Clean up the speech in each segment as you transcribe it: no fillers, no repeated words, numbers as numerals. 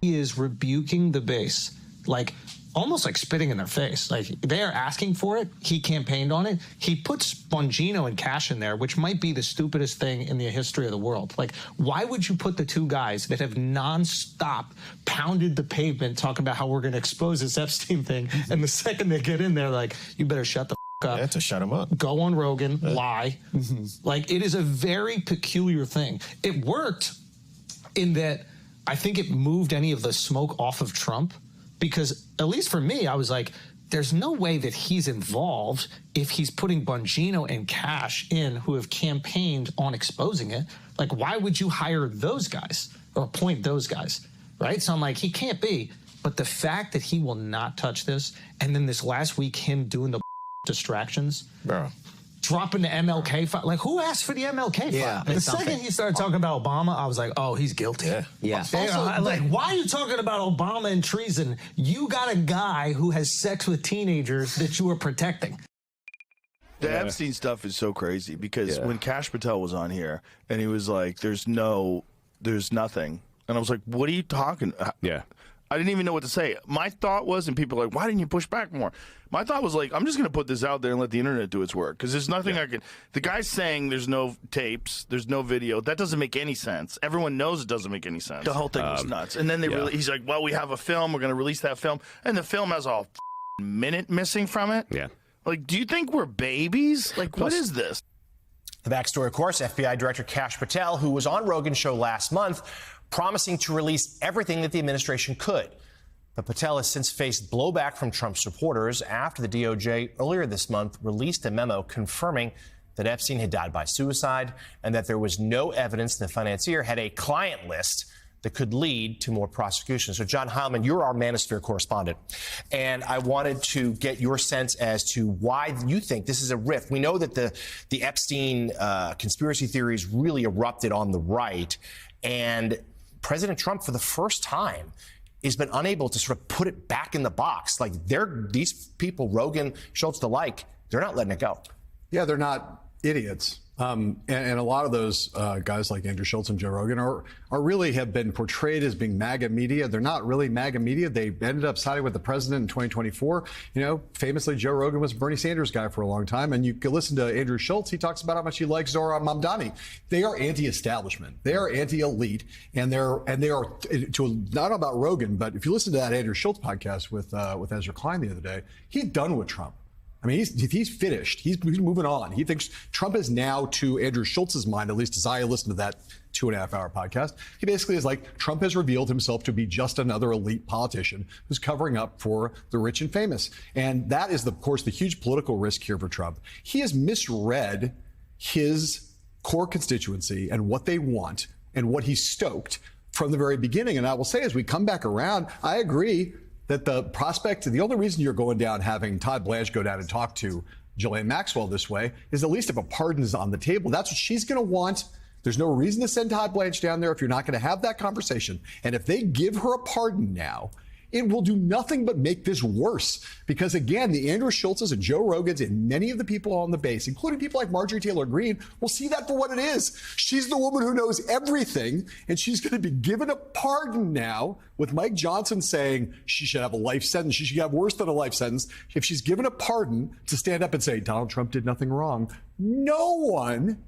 he is rebuking the base, like almost like spitting in their face. Like they are asking for it. He campaigned on it. He puts Bongino and Cash in there, which might be the stupidest thing in the history of the world. Like, why would you put the two guys that have nonstop pounded the pavement talking about how we're going to expose this Epstein thing, and the second they get in there, like, you better shut the up. Yeah, to shut him up. Go on Rogan, lie. Like, it is a very peculiar thing. It worked in that I think it moved any of the smoke off of Trump, because at least for me, I was like, there's no way that he's involved if he's putting Bongino and Cash in, who have campaigned on exposing it. Like, why would you hire those guys or appoint those guys, right? So I'm like, he can't be. But the fact that he will not touch this, and then this last week, him doing the distractions, bro, dropping the MLK file. Like, who asked for the MLK file? The second he started talking about Obama, I was like, oh, he's guilty. Yeah. Also, like, why are you talking about Obama and treason? You got a guy who has sex with teenagers that you are protecting. The Epstein stuff is so crazy because when Kash Patel was on here and he was like, there's nothing. And I was like, what are you talking? Yeah. I didn't even know what to say. My thought was, and people are like, why didn't you push back more? My thought was like, I'm just going to put this out there and let the internet do its work, because there's nothing I can. The guy's saying there's no tapes, there's no video. That doesn't make any sense. Everyone knows it doesn't make any sense. The whole thing was nuts. And then he's like, well, we have a film. We're going to release that film. And the film has a minute missing from it. Yeah. Like, do you think we're babies? Like, what is this? The backstory, of course, FBI Director Kash Patel, who was on Rogan's show last month, promising to release everything that the administration could. But Patel has since faced blowback from Trump supporters after the DOJ earlier this month released a memo confirming that Epstein had died by suicide and that there was no evidence the financier had a client list that could lead to more prosecution. So, John Heilman, you're our Manosphere correspondent, and I wanted to get your sense as to why you think this is a rift. We know that the Epstein conspiracy theories really erupted on the right, and President Trump, for the first time, has been unable to sort of put it back in the box. Like, these people, Rogan, Schultz, the like, they're not letting it go. Yeah, they're not idiots. And a lot of those guys like Andrew Schultz and Joe Rogan are really have been portrayed as being MAGA media. They're not really MAGA media. They ended up siding with the president in 2024. You know, famously, Joe Rogan was a Bernie Sanders guy for a long time. And you can listen to Andrew Schultz. He talks about how much he likes Zohran Mamdani. They are anti-establishment. They are anti-elite. And they are not about Rogan, but if you listen to that Andrew Schultz podcast with Ezra Klein the other day, he's done with Trump. I mean, he's finished. He's moving on. He thinks Trump is now, to Andrew Schultz's mind, at least as I listened to that 2.5-hour podcast, he basically is like, Trump has revealed himself to be just another elite politician who's covering up for the rich and famous. And that is, of course, the huge political risk here for Trump. He has misread his core constituency and what they want and what he stoked from the very beginning. And I will say, as we come back around, I agree that the prospect, the only reason you're going down having Todd Blanche go down and talk to Ghislaine Maxwell this way is at least if a pardon is on the table. That's what she's going to want. There's no reason to send Todd Blanche down there if you're not going to have that conversation. And if they give her a pardon now, it will do nothing but make this worse. Because again, the Andrew Schultzes and Joe Rogans and many of the people on the base, including people like Marjorie Taylor Greene, will see that for what it is. She's the woman who knows everything, and she's going to be given a pardon now with Mike Johnson saying she should have a life sentence. She should have worse than a life sentence. If she's given a pardon to stand up and say Donald Trump did nothing wrong, no one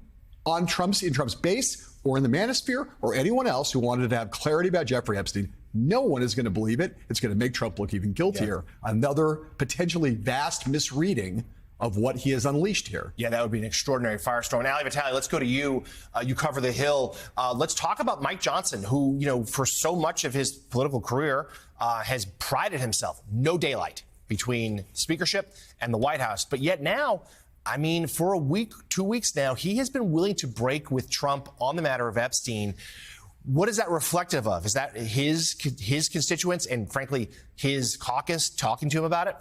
in Trump's base or in the Manosphere or anyone else who wanted to have clarity about Jeffrey Epstein, no one is going to believe it. It's going to make Trump look even guiltier. Yeah. Another potentially vast misreading of what he has unleashed here. Yeah, that would be an extraordinary firestorm. And Ali Vitale, let's go to you. You cover the Hill. Let's talk about Mike Johnson, who, you know, for so much of his political career has prided himself. No daylight between speakership and the White House. But yet now, I mean, for a week, 2 weeks now, he has been willing to break with Trump on the matter of Epstein. What is that reflective of? Is that his constituents and, frankly, his caucus talking to him about it?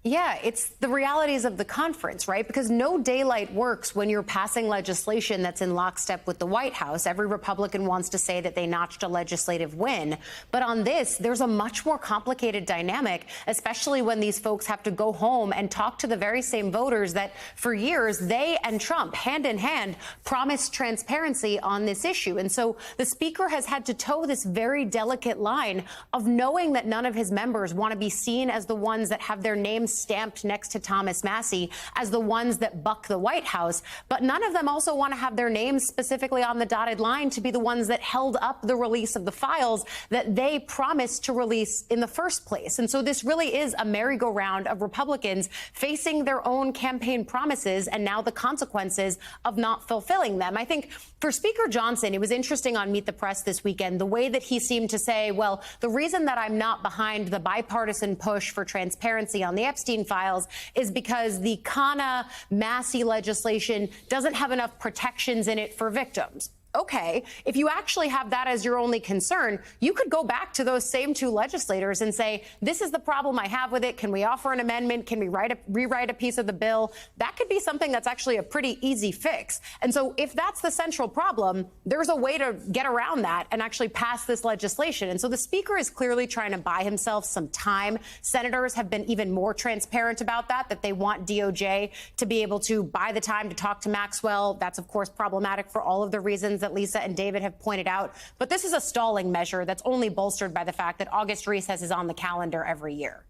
Yeah, it's the realities of the conference, right? Because no daylight works when you're passing legislation that's in lockstep with the White House. Every Republican wants to say that they notched a legislative win. But on this, there's a much more complicated dynamic, especially when these folks have to go home and talk to the very same voters that for years they and Trump, hand in hand, promised transparency on this issue. And so the speaker has had to toe this very delicate line of knowing that none of his members want to be seen as the ones that have their names stamped next to Thomas Massie as the ones that buck the White House, but none of them also want to have their names specifically on the dotted line to be the ones that held up the release of the files that they promised to release in the first place. And so this really is a merry-go-round of Republicans facing their own campaign promises and now the consequences of not fulfilling them. I think for Speaker Johnson, it was interesting on Meet the Press this weekend, the way that he seemed to say, well, the reason that I'm not behind the bipartisan push for transparency on the Epstein files is because the Khanna-Massie legislation doesn't have enough protections in it for victims. Okay, if you actually have that as your only concern, you could go back to those same two legislators and say, this is the problem I have with it. Can we offer an amendment? Can we rewrite a piece of the bill? That could be something that's actually a pretty easy fix. And so if that's the central problem, there's a way to get around that and actually pass this legislation. And so the speaker is clearly trying to buy himself some time. Senators have been even more transparent about that they want DOJ to be able to buy the time to talk to Maxwell. That's, of course, problematic for all of the reasons that Lisa and David have pointed out. But this is a stalling measure that's only bolstered by the fact that August recess is on the calendar every year.